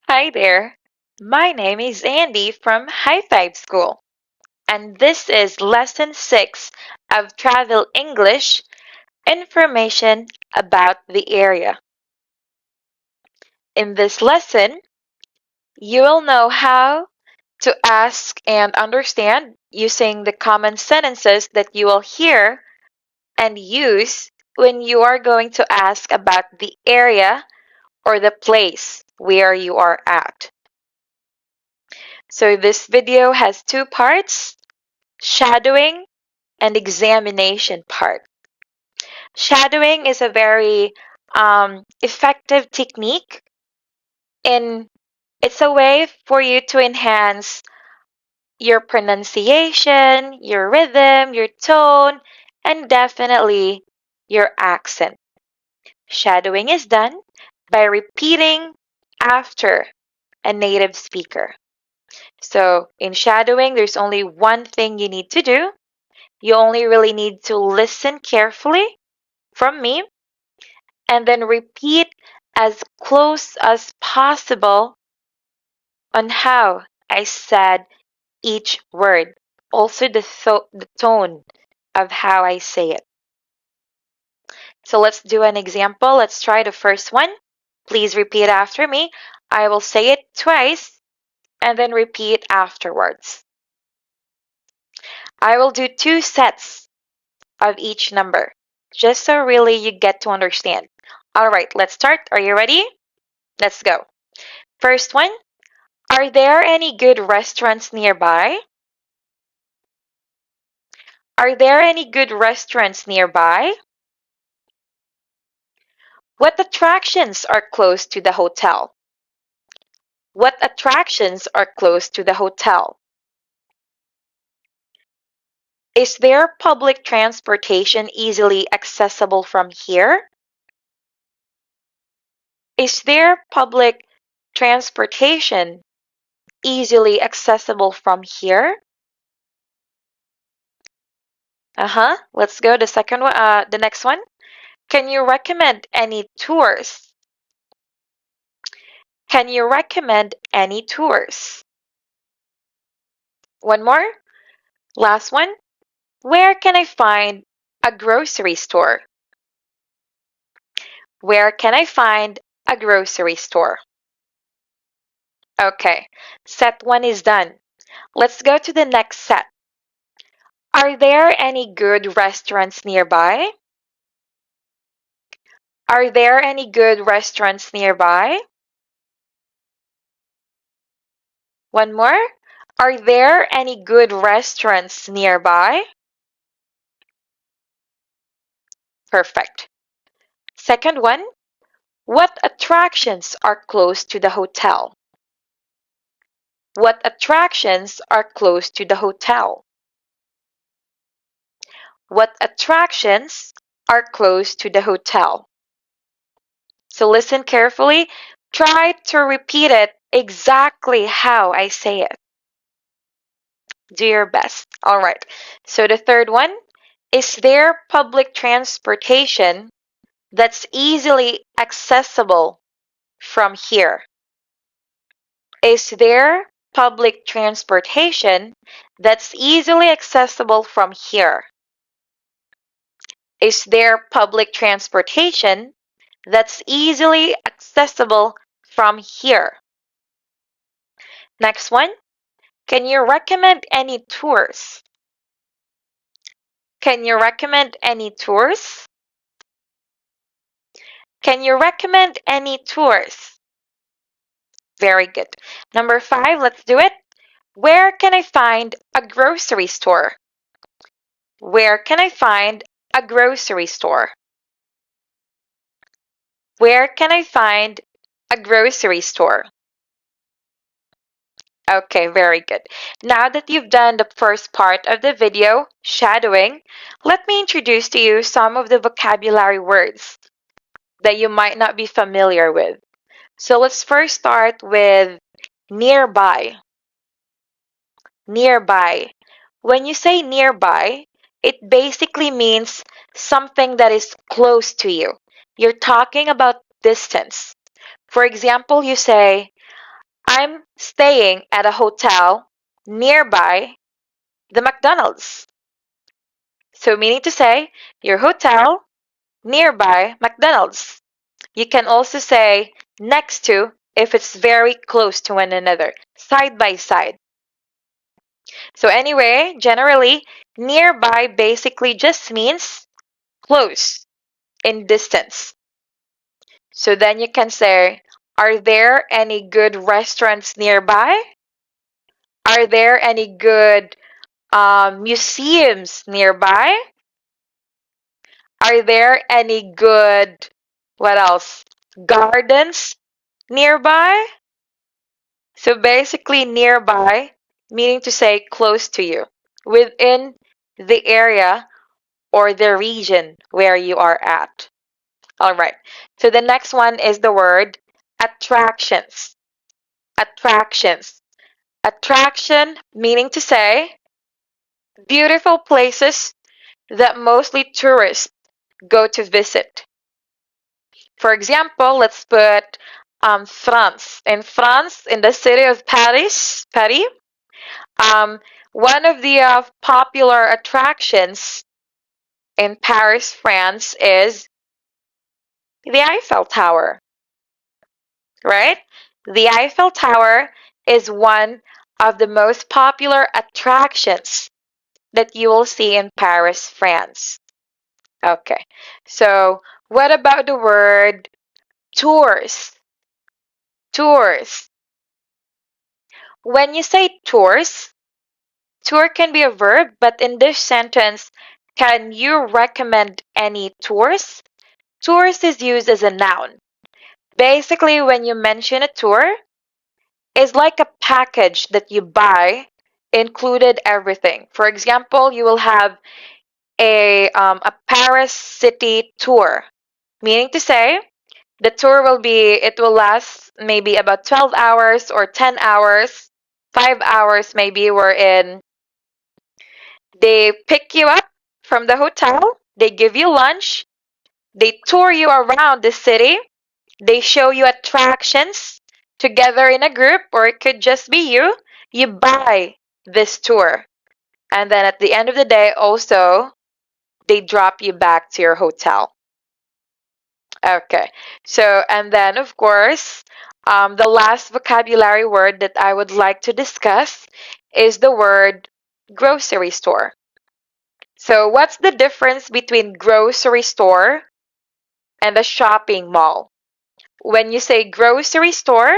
Hi there. My name is Andy from High Five School, and this is Lesson 6 of Travel English Information about the area. In this lesson, you will know how to ask and understand using the common sentences that you will hear and use when you are going to ask about the area or the place where you are at. So this video has two parts, shadowing and examination part. Shadowing is a very effective technique, and it's a way for you to enhance your pronunciation, your rhythm, your tone, and definitely your accent. Shadowing is done by repeating after a native speaker. So in shadowing, there's only one thing you need to do. You only really need to listen carefully from me and then repeat as close as possible on how I said each word. Also the tone of how I say it. So let's do an example. Let's try the first one. Please repeat after me. I will say it twice and then repeat afterwards. I will do 2 sets of each number, just so really you get to understand. All right, let's start. Are you ready? Let's go. First one, are there any good restaurants nearby? Are there any good restaurants nearby? What attractions are close to the hotel? What attractions are close to the hotel? Is there public transportation easily accessible from here? Is there public transportation easily accessible from here? Let's go the second one, the next one. Can you recommend any tours? Can you recommend any tours? One more. Last one. Where can I find a grocery store? Where can I find a grocery store? Okay, set 1 is done. Let's go to the next set. Are there any good restaurants nearby? Are there any good restaurants nearby? One more. Are there any good restaurants nearby? Perfect. Second one. What attractions are close to the hotel? What attractions are close to the hotel? What attractions are close to the hotel? So listen carefully. Try to repeat it exactly how I say it. Do your best. All right. So the third one, is there public transportation that's easily accessible from here? Is there public transportation that's easily accessible from here? Is there public transportation that's easily accessible from here? Next one, can you recommend any tours? Can you recommend any tours? Can you recommend any tours? Very good. Number 5, let's do it. Where can I find a grocery store? Where can I find a grocery store? Where can I find a grocery store? Okay, very good. Now that you've done the first part of the video, shadowing, let me introduce to you some of the vocabulary words that you might not be familiar with. So let's first start with nearby. Nearby. When you say nearby, it basically means something that is close to you. You're talking about distance. For example, you say, I'm staying at a hotel nearby the McDonald's. So meaning to say, your hotel nearby McDonald's. You can also say next to if it's very close to one another, side by side. So anyway, generally, nearby basically just means close, in distance. So then you can say, are there any good restaurants nearby? Are there any good museums nearby? Are there any good, what else? Gardens nearby? So basically, nearby, meaning to say close to you, within the area or the region where you are at. All right. So the next one is the word attractions. Attractions. Attraction, meaning to say beautiful places that mostly tourists go to visit. For example, let's put France. In France, in the city of Paris, one of the popular attractions in Paris, France is the Eiffel Tower, right? The Eiffel Tower is one of the most popular attractions that you will see in Paris, France. Okay, so what about the word tours? Tours. When you say tours, tour can be a verb, but in this sentence, can you recommend any tours? Tours is used as a noun. Basically, when you mention a tour, it's like a package that you buy, included everything. For example, you will have a Paris city tour, meaning to say the tour it will last maybe about 12 hours or 10 hours, 5 hours maybe, wherein they pick you up from the hotel, they give you lunch, they tour you around the city, they show you attractions together in a group, or it could just be you. You buy this tour. And then at the end of the day, also, they drop you back to your hotel. Okay. So, and then, of course, the last vocabulary word that I would like to discuss is the word grocery store. So, what's the difference between grocery store and a shopping mall? When you say grocery store,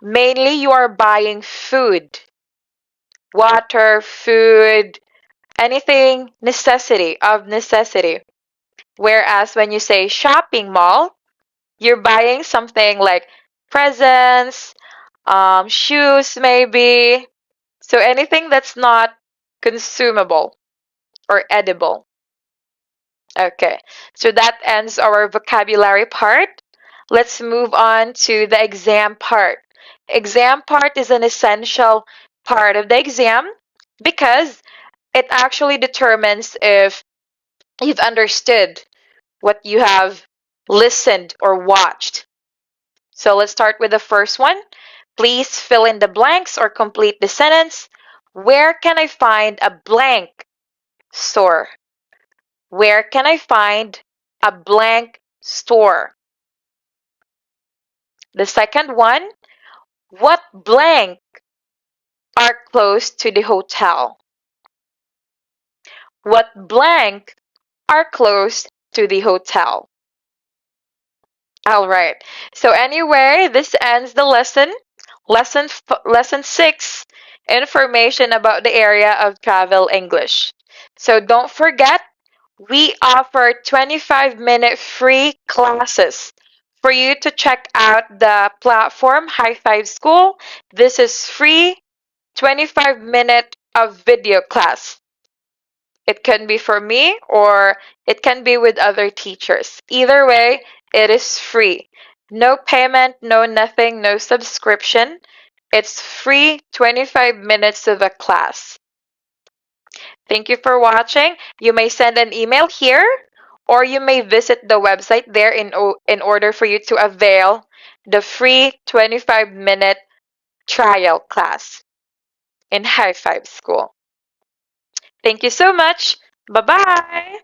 mainly you are buying food, water, food, anything of necessity. Whereas when you say shopping mall, you're buying something like presents, shoes maybe. So anything that's not consumable or edible. Okay, so that ends our vocabulary part. Let's move on to the exam part. Exam part is an essential part of the exam because it actually determines if you've understood what you have listened or watched. So let's start with the first one. Please fill in the blanks or complete the sentence. Where can I find a blank store? Where can I find a blank store? The second one, what blank are close to the hotel? What blank are close to the hotel? All right. So anyway, this ends the lesson. Lesson 6, information about the area of travel English. So don't forget, we offer 25-minute free classes for you to check out the platform High Five School. This is free 25-minute of video class. It can be for me or it can be with other teachers. Either way, it is free. No payment, no nothing, no subscription. It's free 25 minutes of a class. Thank you for watching. You may send an email here or you may visit the website there in order for you to avail the free 25-minute trial class in high five school. Thank you so much. Bye bye.